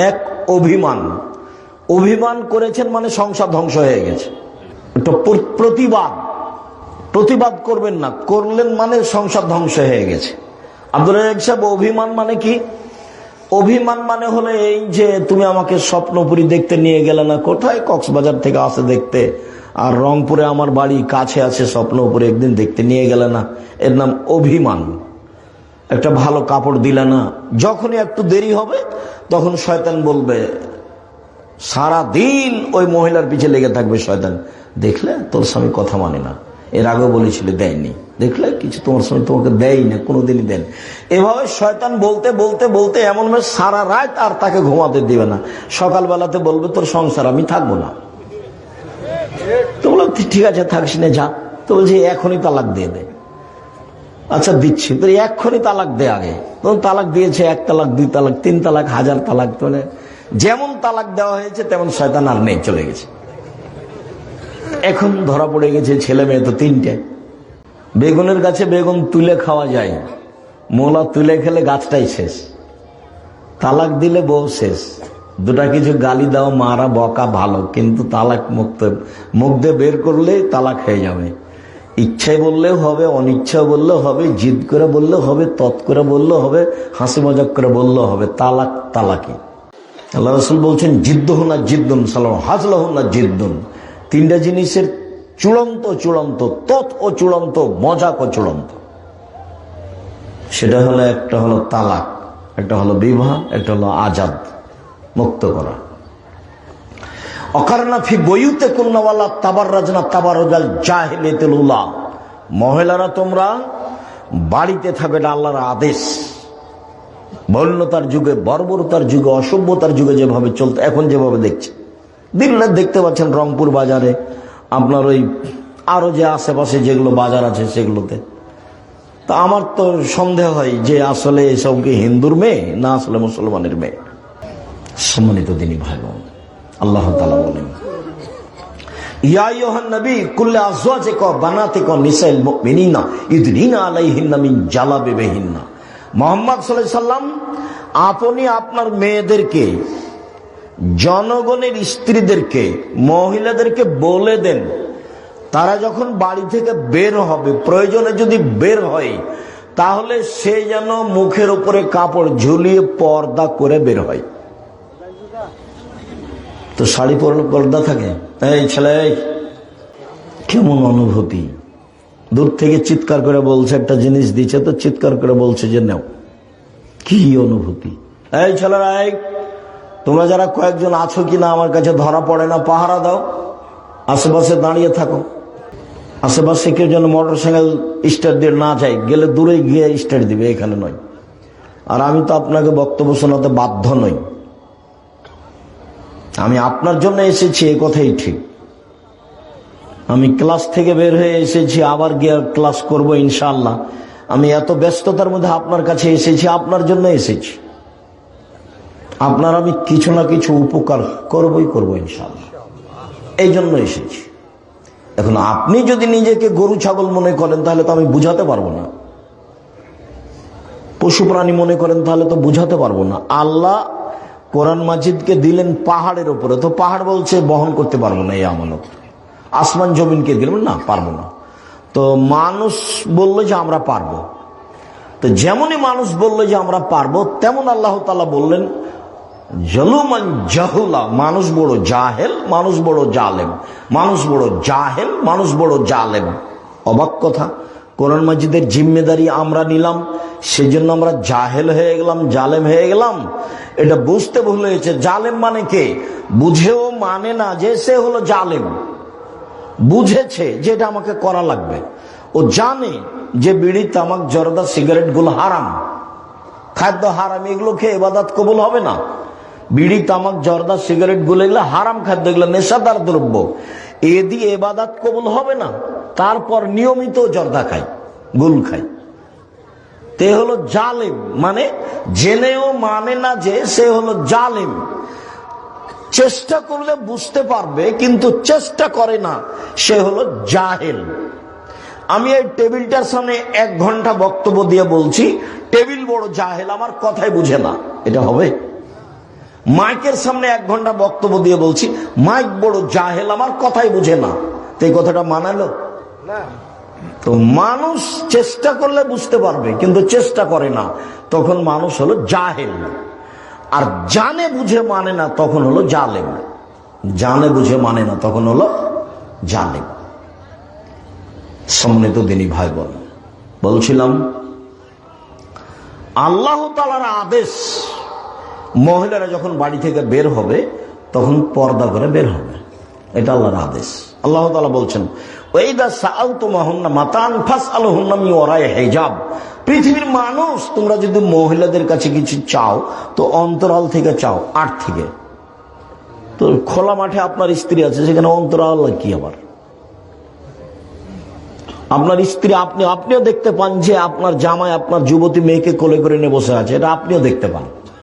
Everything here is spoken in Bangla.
এক অভিমান, অভিমান করেছেন মানে সংসার ধ্বংস হয়ে গেছে। তো প্রতিবাদ করবেন না, করলেন মানে সংসার ধ্বংস হয়ে গেছে। আব্দুল রাজ্জাক সাহেব, অভিমান মানে কি? অভিমান মানে হলো এই যে তুমি আমাকে স্বপ্নপুরী দেখতে নিয়ে গেলে না, কোথায় কক্সবাজার থেকে আসে দেখতে, আর রংপুরে আমার বাড়ি কাছে আছে, স্বপ্নপুরে একদিন দেখতে নিয়ে গেলে না, এর নাম অভিমান। একটা ভালো কাপড় দিলে না, যখনই একটু দেরি হবে তখন শয়তান বলবে, সারা দিন ওই মহিলার পিছে লেগে থাকবে শয়তান, দেখলে তোর স্বামী কথা মানে না, এর আগেও বলেছিল দেয়নি, দেখলে কিছু তোমার স্বামী তোমাকে দেয় না, কোনোদিনই দেন। এভাবে শয়তান বলতে বলতে বলতে এমন সারা রাত আর তাকে ঘুমাতে দিবে না। সকালবেলাতে বলবে তোর সংসার আমি থাকবো না। তো বললাম ঠিক আছে থাকিস না, যা। তো বলছি এখনই তালাক দিয়ে দে। আচ্ছা দিচ্ছি, তো এক্ষুনি তালাক দে। আগে তখন তালাক দিয়েছে, 1 তালাক, 2 তালাক, 3 তালাক, 1000 তালাক। মানে যেমন তালাক দেওয়া হয়েছে তেমন শয়তান আর নেই, চলে গেছে। এখন ধরা পড়ে গেছে ছেলে মেয়ে তো 3টে। বেগুনের গাছে বেগুন তুলে খাওয়া যায়, মোলা তুলে খেলে গাছটাই শেষ। তালাক দিলে বউ শেষ। দুটা কিছু গালি দাও, মারা বকা ভালো, কিন্তু তালাক মুখ দিয়ে বের করলে তালাক হয়ে যাবে। ইচ্ছায় বললেও হবে, অনিচ্ছা বললেও হবে, জিদ করে বললেও হবে, তৎ করে বললেও হবে, হাসি মজাক করে বললেও হবে, তালাক তালাকি। আল্লাহ রাসূল বলছেন জিদ্দুন না জিদ্দুন সালাম হাজলাহুন না জিদ্দুন। 3টা জিনিসের চূড়ান্ত চূড়ান্ত, তৎ ও চূড়ান্ত, মজাক ও চূড়ান্ত। সেটা হলো, একটা হলো তালাক, একটা হলো বিবাহ, একটা হলো আজাদ, মুক্ত করা। অকারনা ফি বইউতে কুন্নাওয়ালা তাবাররাজনা তাবারুজাল জাহিলিয়াতুল উলা। মহিলারা তোমরা বাড়িতে থাকবে, এটা আল্লাহর আদেশ। বন্যতার যুগে, বর্বরতার যুগে, অসভ্যতার যুগে যেভাবে চলতো, এখন যেভাবে দেখছে, দিন রাত দেখতে পাচ্ছেন রংপুর বাজারে, আপনার ওই আরো যে আশেপাশে যেগুলো বাজার আছে সেগুলোতে। তা আমার তো সন্দেহ হয় যে আসলে এসব কি হিন্দুর মেয়ে না আসলে মুসলমানের মেয়ে। সম্মানিত দিনী ভাই বোন, আল্লাহ তাআলা বলেন, ইয়া আইয়ুহান নবী কুল্লি আজওয়াজিকা বানাতিকা নিসাইল মুমিনিনা ইদনিনা আলাইহিন্না মিন জালাবিবিহিন্না। মুহাম্মদ সাল্লাল্লাহু আলাইহি সাল্লাম, আপনি আপনার মেয়েদেরকে, জনগণের স্ত্রীদেরকে, মহিলাদেরকে বলে দেন, তারা যখন বাড়ি থেকে বের হবে, প্রয়োজনে যদি বের হয়, তাহলে সে যেন মুখের উপরে কাপড় ঝুলিয়ে পর্দা করে বের হয়। তো শাড়ি পরলে পর্দা থাকে। এই ছেলে, কেমন অনুভূতি! দূর থেকে চিৎকার করে বলছে, একটা জিনিস দিচ্ছে তো চিৎকার করে বলছে যে নাও। কি অনুভূতি! এই ছেলেরা, তোমরা যারা কয়েকজন আছো কিনা আমার কাছে ধরা পড়ে না, পাহারা দাও, আশেপাশে দাঁড়িয়ে থাকো। আশেপাশে কেউ যেন মোটর সাইকেল স্টার্ট দিয়ে না যায়, গেলে দূরে গিয়ে স্টার্ট দিবে, এখানে নয়। আর আমি তো আপনাকে বক্তব্য শোনাতে বাধ্য নই, আমি আপনার জন্য এসেছি, এ কথাই ঠিক। আমি ক্লাস থেকে বের হয়ে এসেছি, আবার গিয়ে ক্লাস করব ইনশাআল্লাহ। আমি এত ব্যস্ততার মধ্যে আপনার কাছে এসেছি, আপনার জন্য এসেছি। আপনার আমি কিছু না কিছু উপকার করবই করবো ইনশাআল্লাহ, এই জন্য এসেছি। এখন আপনি যদি নিজেকে গরু ছাগল মনে করেন তাহলে তো আমি বুঝাতে পারবো না, পশু প্রাণী মনে করেন তাহলে তো বুঝাতে পারবো না। আল্লাহ কোরআন মাজিদকে দিলেন পাহাড়ের উপরে, তো পাহাড় বলছে বহন করতে পারবো না এই আমানত। আসমান জমিনকে দিলেন না, পারবো না। তো মানুষ বললো যে আমরা পারবো, তো যেমনই মানুষ বললো যে আমরা পারবো, তেমন আল্লাহ তাআলা বললেন জলুমান জাহুলা, মানুষ বড় জাহেল, মানুষ বড় জালেম, মানুষ বড় জাহেল, মানুষ বড় জালেম। অবাক কথা, কোরআন মাজিদের জিম্মেদারি আমরা নিলাম, সেজন্য আমরা জাহেল হয়ে গেলাম, জালেম হয়ে গেলাম। এটা বুঝতে ভুল হয়েছে। জালেম মানে কে? বুঝেও মানে না যে সে হলো জালেম। বুঝেছে যে এটা আমাকে করা লাগবে, ও জানে যে বিড়ি, তামাক, জর্দা, সিগারেট গুলো হারাম, খাদ্য হারাম, এগুলো খেয়ে ইবাদত কবুল হবে না। বিড়ি, তামাক, জর্দা, সিগারেট গুলো এগুলো হারাম খাদ্য, এগুলো নেশাদার দ্রব্য, এ দিয়ে ইবাদত কবুল হবে না। তারপর নিয়মিত জর্দা খাই, গুল খাই, তে হলো জালেম। মানে জেনেও মানে না যে সে হলো জালেম। চেষ্টা করলে বুঝতে পারবে, কিন্তু চেষ্টা করে না, সে হলো জাহেল। আমি এই টেবিলটার সামনে 1 ঘন্টা বক্তব্য দিয়ে বলছি টেবিল বড় জাহেল, আমার কথাই বুঝে না, এটা হবে? মাইকের সামনে 1 ঘন্টা বক্তব্য দিয়ে বলছি, মাইক বড় জাহেল, আমার কথাই বুঝে না, তো এই কথাটা মানালো না? তো মানুষ চেষ্টা করলে বুঝতে পারবে, কিন্তু চেষ্টা করে না, তখন মানুষ হলো জাহেল। আর জানে বুঝে মানে না, তখন হলো জালেম। জানে বুঝে মানে না, তখন হলো জালেম। সম্মানিত দিনী ভাই বোন, বলছিলাম আল্লাহ তাআলার আদেশ, মহিলারা যখন বাড়ি থেকে বের হবে তখন পর্দা করে বের হবে, এটা আল্লাহর আদেশ। আল্লাহ তাআলা বলছেন, ওয়াইদা সাআলতুমুহুন্না মাতান ফাসআলুহুন্না মিন ওয়ারাই হিজাব। পৃথিবীর মানুষ, তোমরা যদি মহিলাদের কাছে কিছু চাও তো অন্তরাল থেকে চাও, আট থেকে। তো খোলা মাঠে আপনার স্ত্রী আছে, সেখানে অন্তরাল কি? আবার আপনার স্ত্রী, আপনিও দেখতে পান যে আপনার জামাই আপনার যুবতী মেয়েকে কোলে করে নিয়ে বসে আছে, এটা আপনিও দেখতে পান।